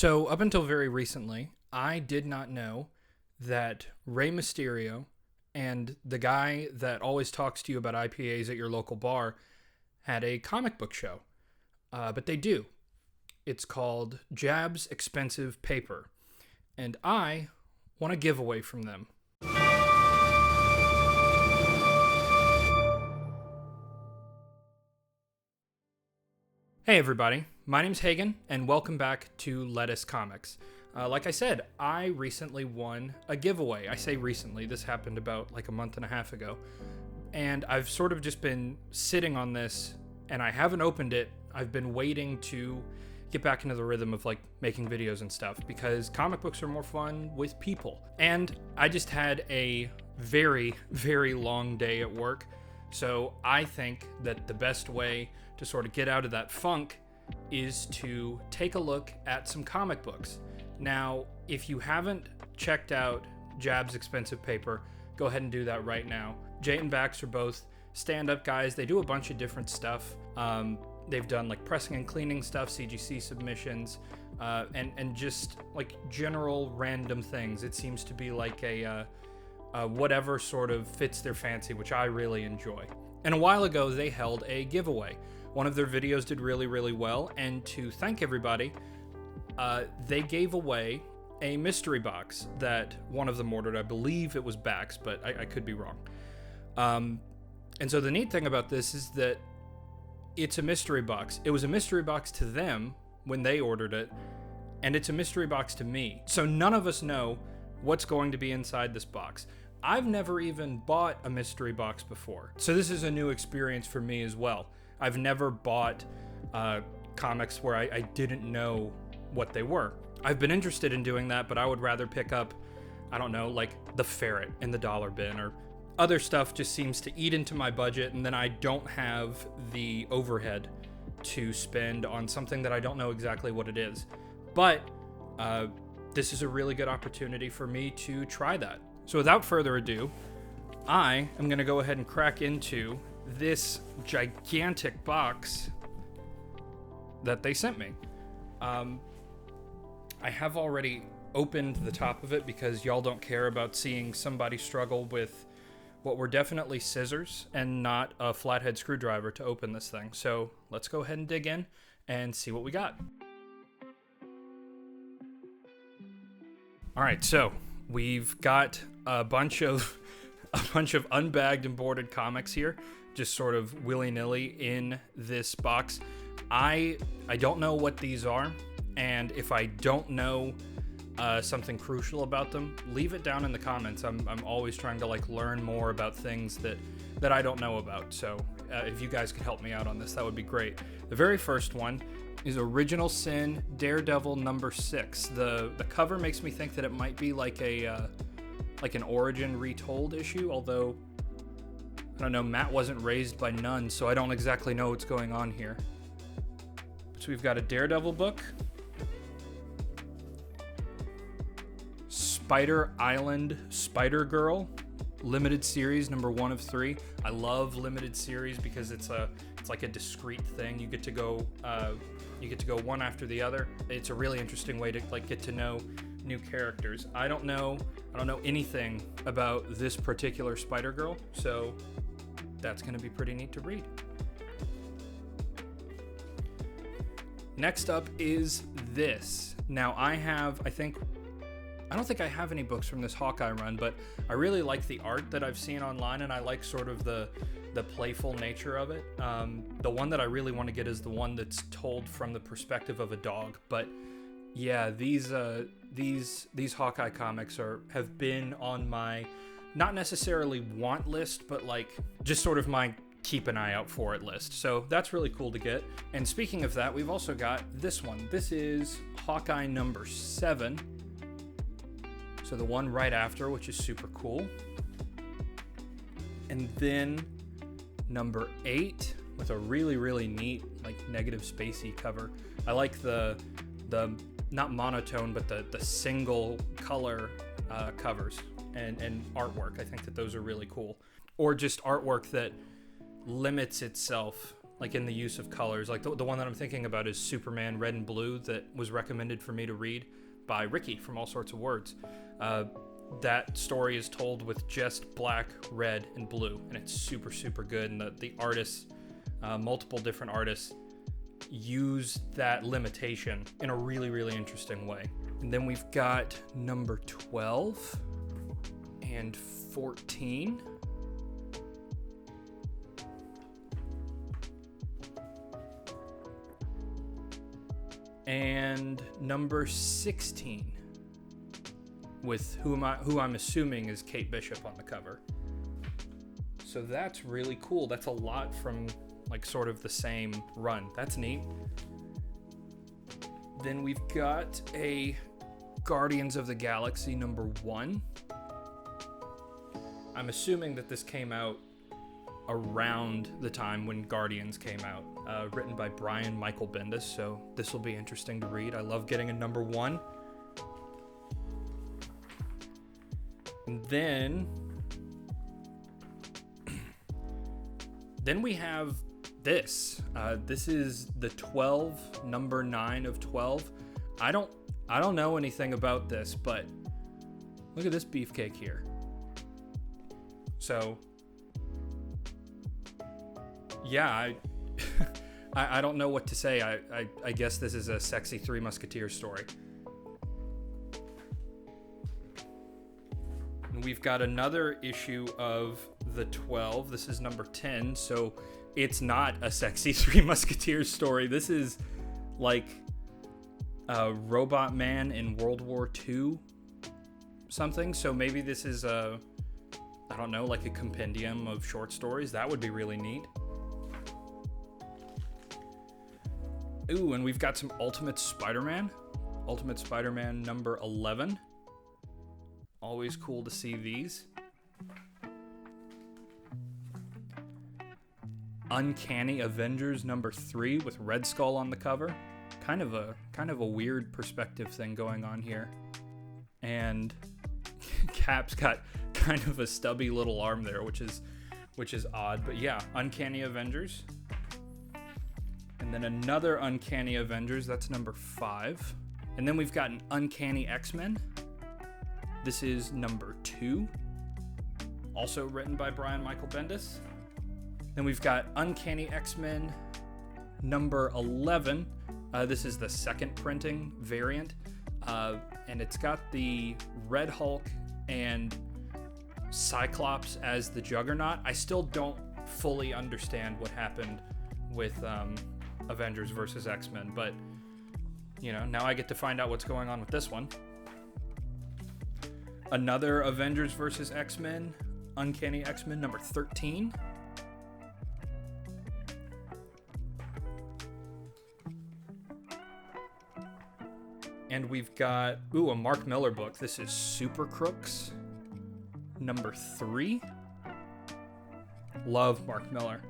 So, up until very recently, I did not know that Rey Mysterio and the guy that always talks to you about IPAs at your local bar had a comic book show. But they do. It's called Jab's Expensive Paper. And I want a giveaway from them. Hey everybody, my name's Hagen, and welcome back to Lettuce Comics. Like I said, I recently won a giveaway. I say recently, this happened about like a month and a half ago. And I've sort of just been sitting on this, and I haven't opened it. I've been waiting to get back into the rhythm of like making videos and stuff, because comic books are more fun with people. And I just had a very, very long day at work. So I think that the best way to sort of get out of that funk is to take a look at some comic books. Now, if you haven't checked out Jab's Expensive Paper, go ahead and do that right now. Jay and Bax are both stand-up guys. They do a bunch of different stuff. They've done like pressing and cleaning stuff, CGC submissions, and just like general random things. It seems to be like a whatever sort of fits their fancy, which I really enjoy. And a while ago, they held a giveaway. One of their videos did really, really well, and to thank everybody, they gave away a mystery box that one of them ordered. I believe it was Bax, but I could be wrong. And so the neat thing about this is that it's a mystery box. It was a mystery box to them when they ordered it, and it's a mystery box to me. So none of us know what's going to be inside this box. I've never even bought a mystery box before, so this is a new experience for me as well. I've never bought comics where I didn't know what they were. I've been interested in doing that, but I would rather pick up, I don't know, like The Ferret in the dollar bin, or other stuff just seems to eat into my budget, and then I don't have the overhead to spend on something that I don't know exactly what it is. But this is a really good opportunity for me to try that. So without further ado, I am going to go ahead and crack into this gigantic box that they sent me. I have already opened the top of it because y'all don't care about seeing somebody struggle with what were definitely scissors and not a flathead screwdriver to open this thing. So let's go ahead and dig in and see what we got. All right, so we've got a bunch of unbagged and boarded comics here, just sort of willy-nilly in this box. I don't know what these are, and if I don't know something crucial about them, leave it down in the comments. I'm always trying to like learn more about things that I don't know about. So if you guys could help me out on this, that would be great. The very first one is Original Sin Daredevil number 6. The cover makes me think that it might be like an origin retold issue, although I don't know, Matt wasn't raised by nuns, so I don't exactly know what's going on here. So we've got a Daredevil book, Spider Island Spider-Girl limited series number 1 of 3. I love limited series because it's like a discrete thing. You get to go one after the other. It's a really interesting way to like get to know new characters. I don't know anything about this particular Spider-Girl, so that's going to be pretty neat to read. Next up is this. Now I don't think I have any books from this Hawkeye run, but I really like the art that I've seen online, and I like sort of the playful nature of it. The one that I really want to get is the one that's told from the perspective of a dog. But yeah, these Hawkeye comics have been on my not necessarily want list, but like just sort of my keep an eye out for it list. So that's really cool to get. And speaking of that, we've also got this one. This is Hawkeye number 7. So the one right after, which is super cool. And then number 8 with a really, really neat, like negative spacey cover. I like the not monotone, but the single color covers and artwork. I think that those are really cool. Or just artwork that limits itself like in the use of colors. Like the one that I'm thinking about is Superman Red and Blue, that was recommended for me to read by Ricky from All Sorts of Words. That story is told with just black, red, and blue, and it's super, super good. And the artists, multiple different artists, use that limitation in a really, really interesting way. And then we've got number 12 and 14. And number 16, with who I'm assuming is Kate Bishop on the cover. So that's really cool. That's a lot from like sort of the same run. That's neat. Then we've got a Guardians of the Galaxy number 1. I'm assuming that this came out around the time when Guardians came out, written by Brian Michael Bendis, so this will be interesting to read. I love getting a number 1. And then we have this. This is the 12, number 9 of 12. I don't know anything about this, but look at this beefcake here. So yeah, I don't know what to say. I guess this is a sexy Three Musketeers story. And we've got another issue of the 12. This is number 10, so it's not a sexy Three Musketeers story. This is like a Robot Man in World War II something. So maybe this is I don't know, like a compendium of short stories. That would be really neat. Ooh, and we've got some Ultimate Spider-Man. Ultimate Spider-Man number 11. Always cool to see these. Uncanny Avengers number 3 with Red Skull on the cover. Kind of a weird perspective thing going on here. And Cap's got kind of a stubby little arm there, which is odd. But yeah, Uncanny Avengers. And then another Uncanny Avengers, that's number 5. And then we've got an Uncanny X-Men. This is number 2. Also written by Brian Michael Bendis. Then we've got Uncanny X-Men number 11. This is the second printing variant. And it's got the Red Hulk and Cyclops as the Juggernaut. I still don't fully understand what happened with Avengers versus X-Men, but now I get to find out what's going on with this one. Another Avengers versus X-Men, Uncanny X-Men number 13. And we've got a Mark Millar book. This is Super Crooks number 3. Love Mark Millar.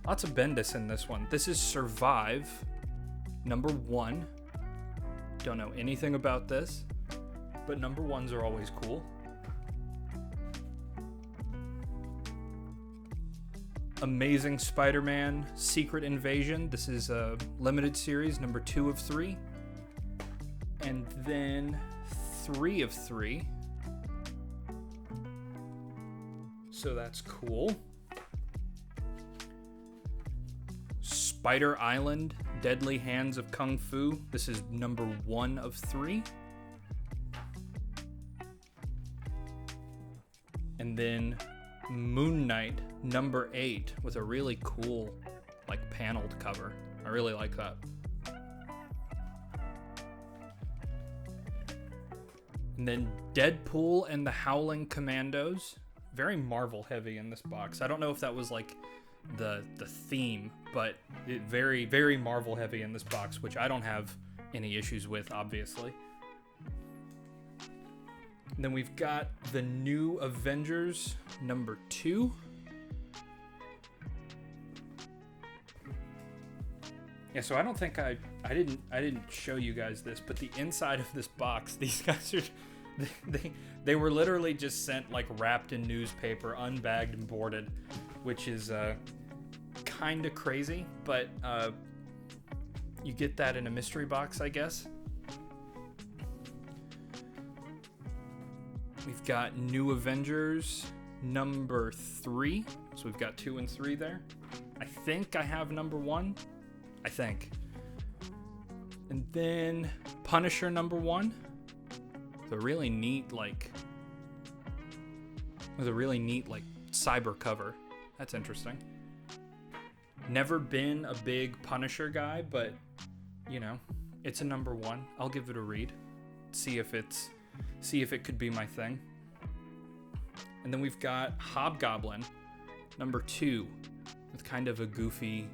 Lots of Bendis in this one. This is Survive, number 1. Don't know anything about this, but number 1s are always cool. Amazing Spider-Man, Secret Invasion. This is a limited series, number 2 of 3. And then 3 of 3. So that's cool. Spider Island, Deadly Hands of Kung Fu. This is number 1 of 3. And then Moon Knight, number 8, with a really cool, like, paneled cover. I really like that. And then Deadpool and the Howling Commandos. Very Marvel heavy in this box. I don't know if that was, like, the theme, but it very, very Marvel heavy in this box, which I don't have any issues with, obviously. And then we've got the New Avengers number 2. Yeah, so I don't think I didn't show you guys this, but the inside of this box, these guys are they were literally just sent like wrapped in newspaper, unbagged and boarded. which is kind of crazy, but you get that in a mystery box, I guess. We've got New Avengers number 3. So we've got 2 and 3 there. I think I have number 1. I think. And then Punisher number 1. With a really neat, like cyber cover. That's interesting. Never been a big Punisher guy, but you know, it's a number 1. I'll give it a read. See if it could be my thing. And then we've got Hobgoblin number 2 with kind of a goofy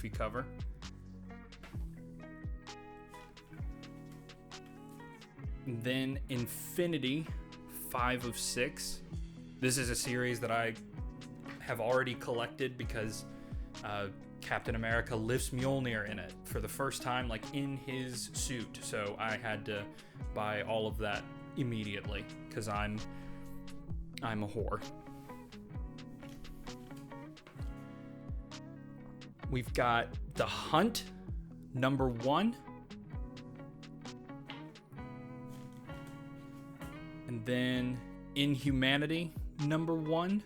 cover. And then Infinity 5 of 6. This is a series that I have already collected because Captain America lifts Mjolnir in it for the first time, like in his suit. So I had to buy all of that immediately because I'm a whore. We've got The Hunt number 1. And then Inhumanity number 1.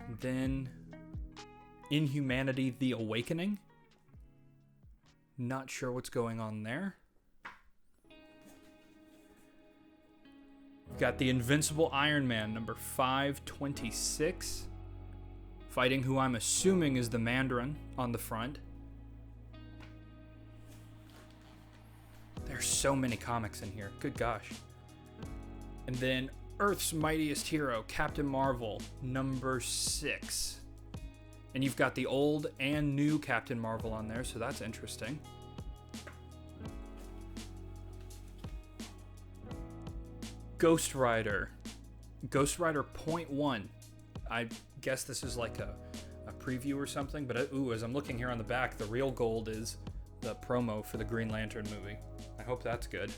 And then Inhumanity The Awakening. Not sure what's going on there. We've got the Invincible Iron Man number 526. Fighting who I'm assuming is the Mandarin on the front. There's so many comics in here. Good gosh. And then Earth's Mightiest Hero, Captain Marvel, number 6. And you've got the old and new Captain Marvel on there, so that's interesting. Ghost Rider. Ghost Rider .1. I guess this is like a preview or something, but as I'm looking here on the back, the real gold is the promo for the Green Lantern movie. I hope that's good.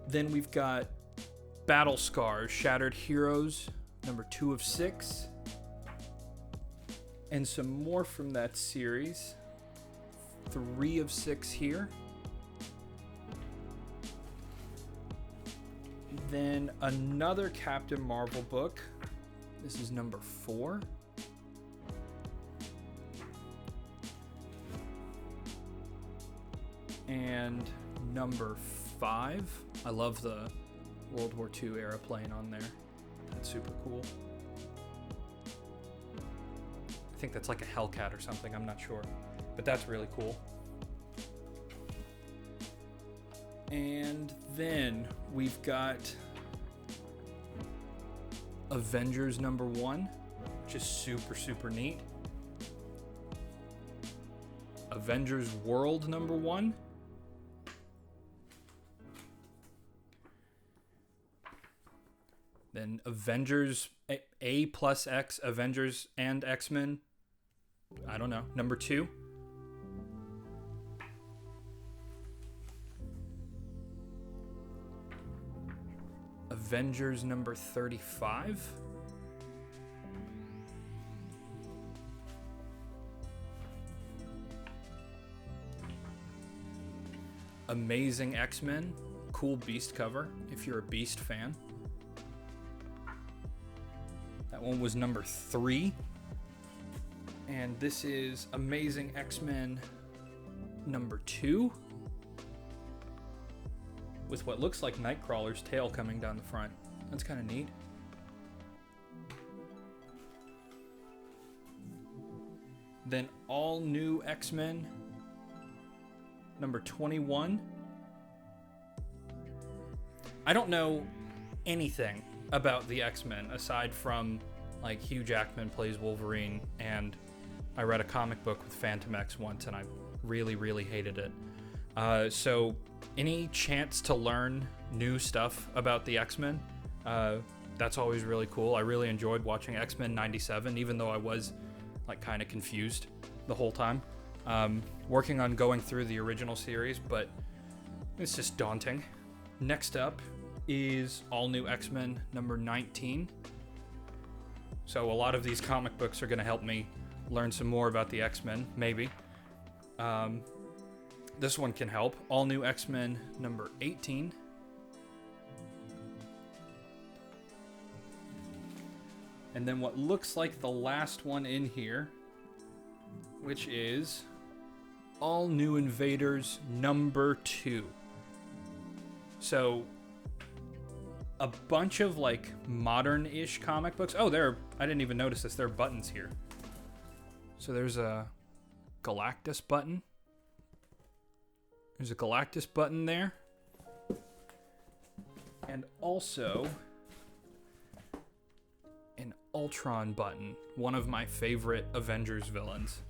Then we've got Battle Scars, Shattered Heroes, number 2 of 6. And some more from that series. 3 of 6 here. Then another Captain Marvel book. This is number 4. And number 5. I love the World War II era plane on there. That's super cool. I think that's like a Hellcat or something, I'm not sure. But that's really cool. And then we've got Avengers number 1, which is super, super neat. Avengers World number 1. Then Avengers A plus X, Avengers and X-Men. I don't know. Number 2. Avengers number 35. Amazing X-Men. Cool Beast cover, if you're a Beast fan. That one was number 3. And this is Amazing X-Men number 2. With what looks like Nightcrawler's tail coming down the front. That's kind of neat. Then All New X-Men number 21. I don't know anything about the X-Men aside from like Hugh Jackman plays Wolverine, and I read a comic book with Phantom X once and I really, really hated it. So any chance to learn new stuff about the X-Men, that's always really cool. I really enjoyed watching X-Men 97, even though I was like kind of confused the whole time. Working on going through the original series, but It's just daunting. Next up is All New X-Men number 19. So a lot of these comic books are going to help me learn some more about the X-Men, maybe. This one can help. All New X-Men number 18. And then what looks like the last one in here, which is All New Invaders number 2. So a bunch of like modern-ish comic books. Oh, I didn't even notice this. There are buttons here. So there's a Galactus button. There's a Galactus button there. And also an Ultron button, one of my favorite Avengers villains.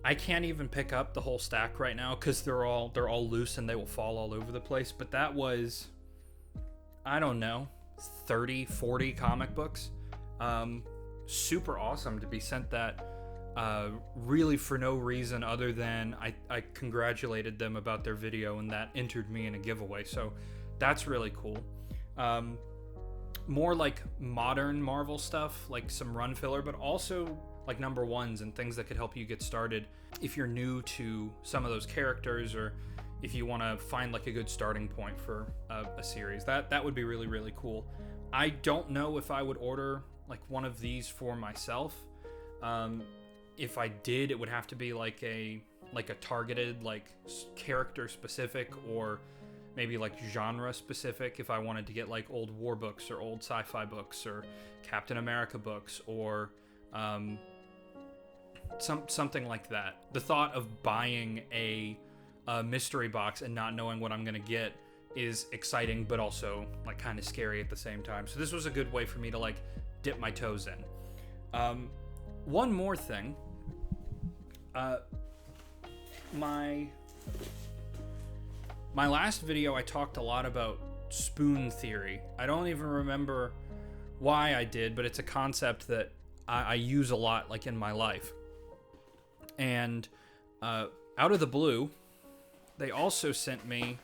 I can't even pick up the whole stack right now because they're all loose and they will fall all over the place. But that was, I don't know, 30, 40 comic books. Super awesome to be sent that, really for no reason other than I congratulated them about their video and that entered me in a giveaway. So that's really cool. More like modern Marvel stuff, like some run filler, but also like number ones and things that could help you get started if you're new to some of those characters, or if you want to find like a good starting point for a series. That would be really, really cool. I don't know if I would order like one of these for myself. If I did, it would have to be like a targeted, like character specific, or maybe like genre specific, if I wanted to get like old war books or old sci-fi books or Captain America books, or something like that. The thought of buying a mystery box and not knowing what I'm gonna get is exciting, but also like kind of scary at the same time. So this was a good way for me to like dip my toes in. One more thing. My last video, I talked a lot about spoon theory. I don't even remember why I did, but it's a concept that I use a lot, like in my life. And out of the blue, they also sent me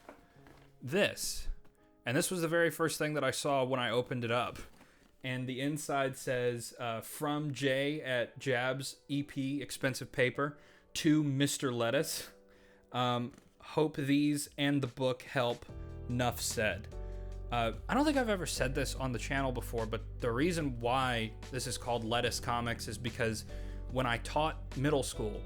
this. And this was the very first thing that I saw when I opened it up. And the inside says, from Jay at Jabs EP Expensive Paper to Mr. Lettuce. Hope these and the book help. Nuff said. I don't think I've ever said this on the channel before, but the reason why this is called Lettuce Comics is because when I taught middle school,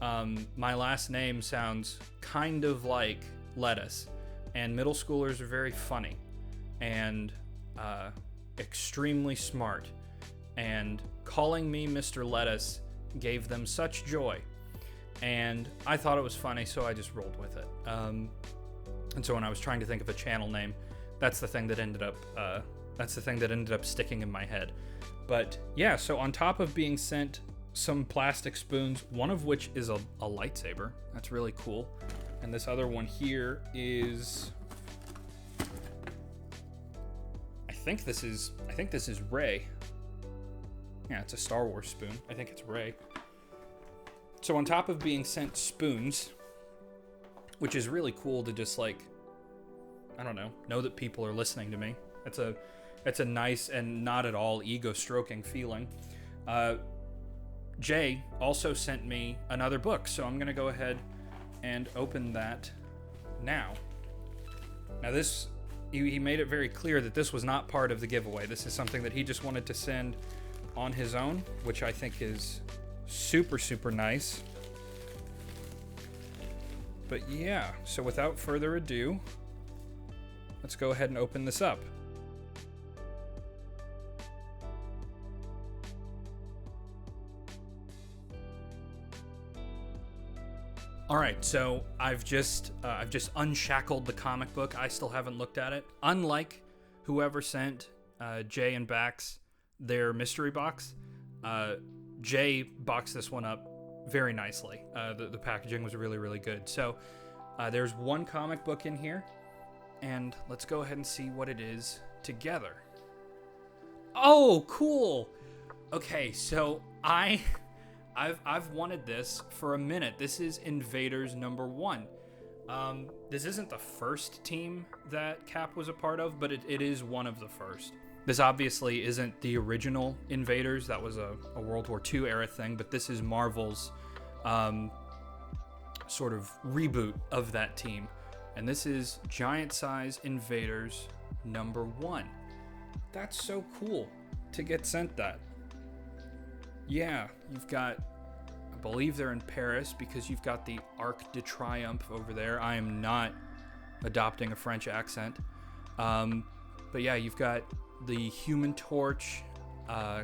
my last name sounds kind of like lettuce, and middle schoolers are very funny and extremely smart, and calling me Mr. Lettuce gave them such joy, and I thought it was funny, so I just rolled with it. And so when I was trying to think of a channel name, that's the thing that ended up sticking in my head. But yeah, so on top of being sent some plastic spoons, one of which is a lightsaber. That's really cool. And this other one here is, I think this is Rey. Yeah, it's a Star Wars spoon. I think it's Rey. So on top of being sent spoons, which is really cool to just like, I don't know that people are listening to me. It's a nice and not at all ego-stroking feeling. Jay also sent me another book, so I'm going to go ahead and open that now. Now this, he made it very clear that this was not part of the giveaway. This is something that he just wanted to send on his own, which I think is super, super nice. But yeah, so without further ado, let's go ahead and open this up. All right, so I've just unshackled the comic book. I still haven't looked at it. Unlike whoever sent Jay and Bax their mystery box, Jay boxed this one up very nicely. The packaging was really, really good. So there's one comic book in here, and let's go ahead and see what it is together. Oh, cool. Okay, so I've wanted this for a minute. This is Invaders number 1. This isn't the first team that Cap was a part of, but it is one of the first. This obviously isn't the original Invaders. That was a World War II era thing, but this is Marvel's sort of reboot of that team. And this is Giant Size Invaders #1. That's so cool to get sent that. Yeah, you've got, I believe they're in Paris because you've got the Arc de Triomphe over there. I am not adopting a French accent. But yeah, you've got the Human Torch,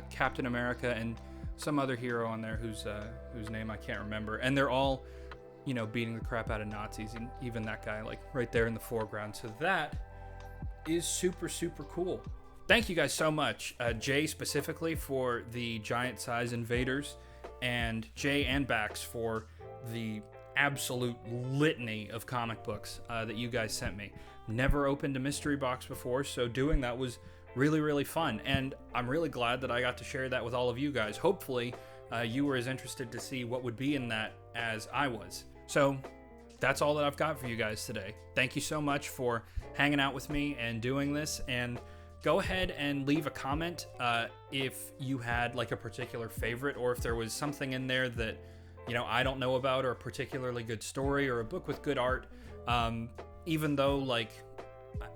Captain America, and some other hero on there whose name I can't remember. And they're all, you know, beating the crap out of Nazis, and even that guy, like, right there in the foreground. So that is super, super cool. Thank you guys so much, Jay specifically for the Giant Size Invaders, and Jay and Bax for the absolute litany of comic books that you guys sent me. Never opened a mystery box before, so doing that was really, really fun, and I'm really glad that I got to share that with all of you guys. Hopefully, you were as interested to see what would be in that as I was. So that's all that I've got for you guys today. Thank you so much for hanging out with me and doing this, and go ahead and leave a comment if you had like a particular favorite, or if there was something in there that, you know, I don't know about, or a particularly good story, or a book with good art. Even though, like,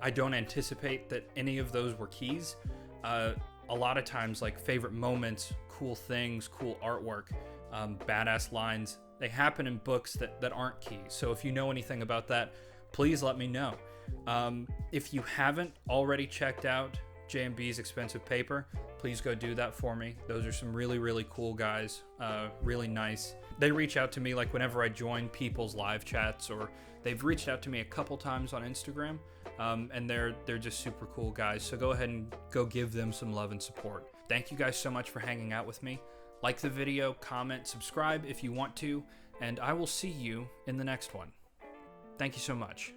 I don't anticipate that any of those were keys, a lot of times, like, favorite moments, cool things, cool artwork, badass lines, they happen in books that aren't keys. So if you know anything about that, please let me know. If you haven't already checked out J&B's Expensive Paper, please go do that for me. Those are some really, really cool guys, really nice. They reach out to me like whenever I join people's live chats, or they've reached out to me a couple times on Instagram, and they're just super cool guys. So go ahead and go give them some love and support. Thank you guys so much for hanging out with me. Like the video, comment, subscribe if you want to, and I will see you in the next one. Thank you so much.